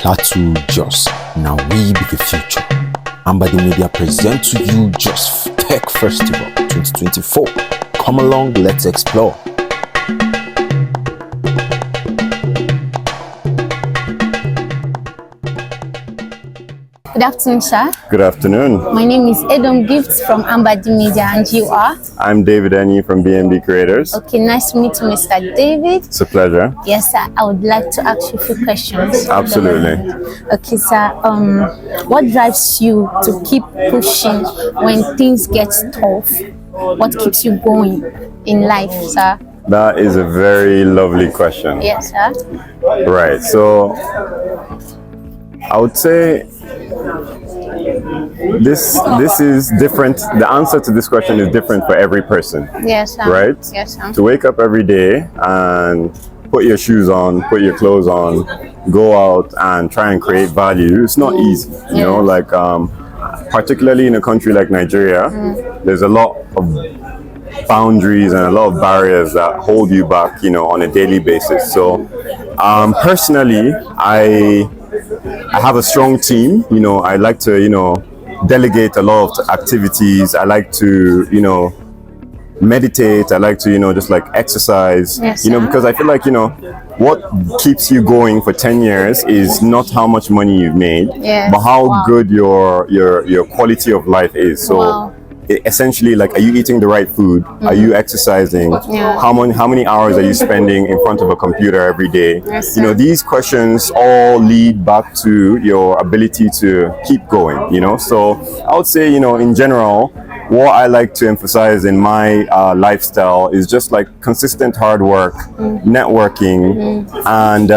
Tattoo JOS. Now we be the future. Unveiling Media present to you JOS Tech Festival 2024. Come along, let's explore. Good afternoon, sir. Good afternoon. My name is Edom Gifts from Unveiling Media, and you are? I'm David Enyi from BNB Creators. Okay, nice to meet you, Mr. David. It's a pleasure. Yes, sir. I would like to ask you a few questions. Absolutely. Okay, sir. What drives you to keep pushing when things get tough? What keeps you going in life, sir? That is a very lovely question. Yes, sir. Right. So I would say this is different. The answer to this question is different for every person. Yes, sir. Right? Yes, sir. To wake up every day and put your shoes on, put your clothes on, go out and try and create value, it's not easy. You know, like particularly in a country like Nigeria, there's a lot of boundaries and a lot of barriers that hold you back, you know, on a daily basis. So personally, I have a strong team. You know, I like to, you know, delegate a lot of activities. I like to, you know, meditate. I like to, you know, just like exercise, Yes, you know, sir. because I feel like, you know, what keeps you going for 10 years is not how much money you've made, Yes. but how Wow. good your quality of life is. So Wow. essentially, like, are you eating the right food? Are you exercising? Yeah. How many hours are you spending in front of a computer every day? Yes, You know, sir. these questions all lead back to your ability to keep going, you know. So I would say, you know, in general, what I like to emphasize in my lifestyle is just like consistent hard work, networking, and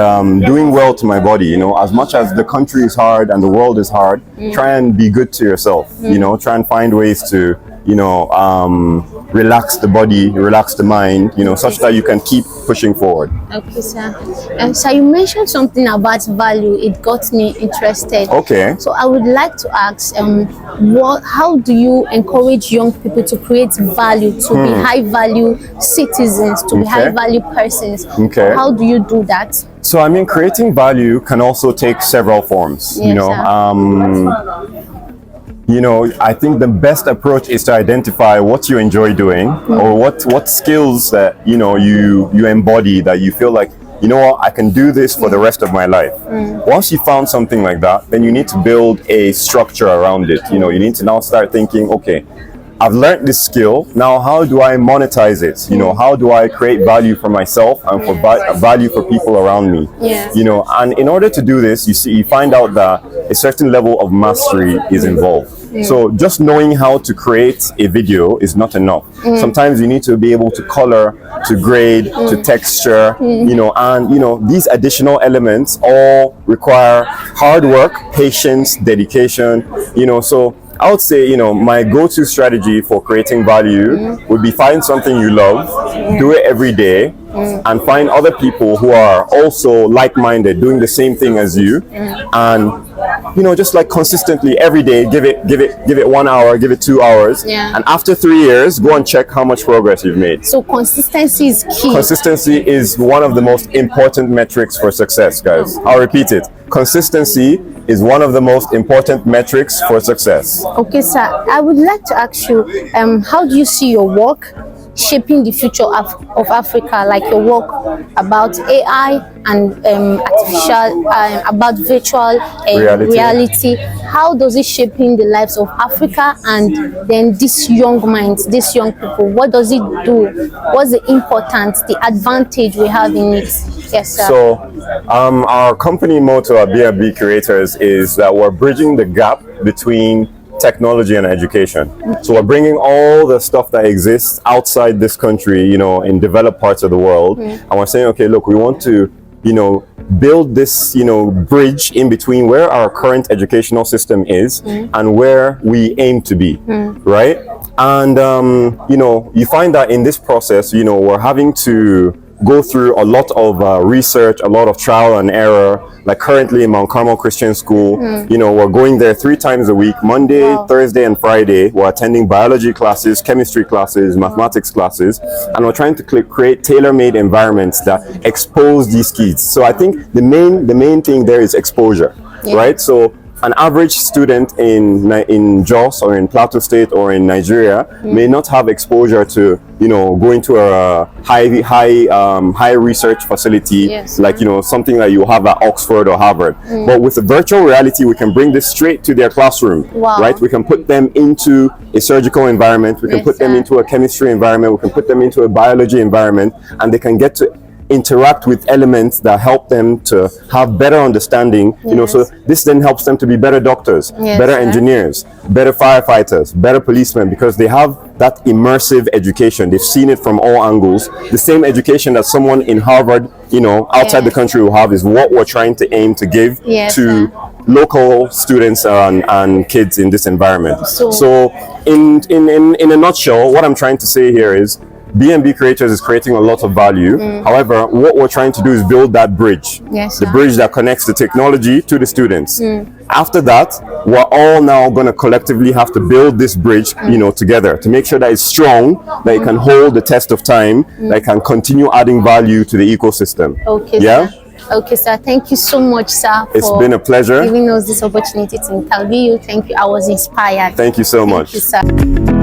doing well to my body. You know, as much as the country is hard and the world is hard, try and be good to yourself. You know, try and find ways to, you know, relax the body, relax the mind, you know, such that you can keep pushing forward. Okay, sir. So you mentioned something about value. It got me interested. Okay. So I would like to ask, how do you encourage young people to create value, to be high value citizens, to be Okay. high value persons? Okay. How do you do that? So, I mean, creating value can also take several forms, you Yes, know. sir. You know, I think the best approach is to identify what you enjoy doing, or what skills that, you know, you embody that you feel like, you know what, I can do this for the rest of my life. Once you found something like that, then you need to build a structure around it. You know, you need to now start thinking, okay, I've learned this skill. Now, how do I monetize it? You know, how do I create value for myself and for value for people around me? Yeah. You know, and in order to do this, you find out that a certain level of mastery is involved. So just knowing how to create a video is not enough. Sometimes you need to be able to color, to grade, to texture, you know, and, you know, these additional elements all require hard work, patience, dedication, you know. So I would say, you know, my go-to strategy for creating value would be find something you love, do it every day, and find other people who are also like-minded, doing the same thing as you, and, you know, just like consistently every day, give it 1 hour, give it 2 hours, Yeah. and after 3 years, go and check how much progress you've made. So consistency is key. Consistency is one of the most important metrics for success, guys. I'll repeat it. Consistency is one of the most important metrics for success. Okay, sir. I would like to ask you, how do you see your work shaping the future of Africa, like your work about AI and artificial, about virtual reality? How does it shaping the lives of Africa and then these young minds, these young people? What does it do? What's the importance, the advantage we have in it? Yes, sir. So our company motto at BNB Creators is that we're bridging the gap between technology and education. So we're bringing all the stuff that exists outside this country, you know, in developed parts of the world, and we're saying, okay, look, we want to, you know, build this, you know, bridge in between where our current educational system is and where we aim to be, right? And you know, you find that in this process, you know, we're having to go through a lot of research, a lot of trial and error. Like currently in Mount Carmel Christian School, you know, we're going there 3 times a week, Monday, Wow. Thursday, and Friday. We're attending biology classes, chemistry classes, mathematics classes, and we're trying to create tailor-made environments that expose these kids. So I think the main thing there is exposure, right? So an average student in JOS or in Plateau State or in Nigeria may not have exposure to, you know, going to a high research facility, Yes. like, you know, something that you have at Oxford or Harvard. But with the virtual reality, we can bring this straight to their classroom, Wow. right? We can put them into a surgical environment, we can Yes, put them sir. into a chemistry environment, we can put them into a biology environment, and they can get to interact with elements that help them to have better understanding, you know, so Yes. this then helps them to be better doctors, Yes, better sir. engineers, better firefighters, better policemen, because they have that immersive education. They've seen it from all angles. The same education that someone in Harvard, you know, outside the Yes. country will have is what we're trying to aim to give Yes, to sir. local students and kids in this environment. So- In a nutshell, what I'm trying to say here is B&B Creators is creating a lot of value. However, what we're trying to do is build that bridge. Yes, The sir. bridge that connects the technology to the students. After that, we're all now going to collectively have to build this bridge, you know, together to make sure that it's strong, that it can hold the test of time, that it can continue adding value to the ecosystem. Okay, Yeah? sir. Okay, sir. Thank you so much, sir. It's for been a pleasure. giving us this opportunity to interview you. Thank you. I was inspired. Thank you so much. Thank you, sir.